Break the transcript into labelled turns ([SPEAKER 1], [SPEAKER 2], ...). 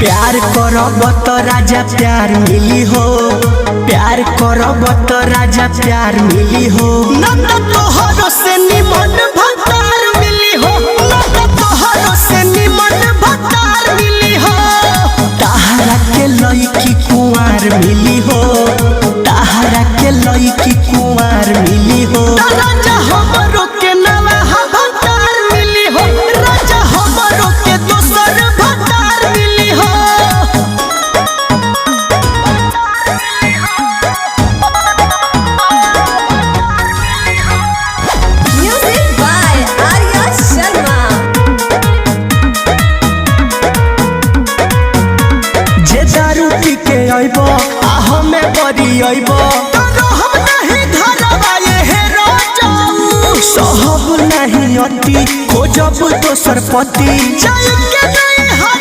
[SPEAKER 1] प्यार करब तो राजा प्यार मिली हो, प्यार करब तो राजा प्यार मिली हो। नंद तोहरो से निमन भतार मिली हो, नंद तोहरो से निमन भतार मिली हो। ताहरा के लईकी कुंवार मिली हो, ताहरा के लईकी कुंवार मिली हो। राजा हमरो के नवा भतार मिली हो, राजा हमरो के दोसर भतार मिली हो।
[SPEAKER 2] Music by Arya Sharma।
[SPEAKER 1] जे दारू पी के अइबो आ हमें बरी अइबो तो हम नहीं धरबा ये राजाऊ। सहब नहीं अति खोजब दोसर पति जाय के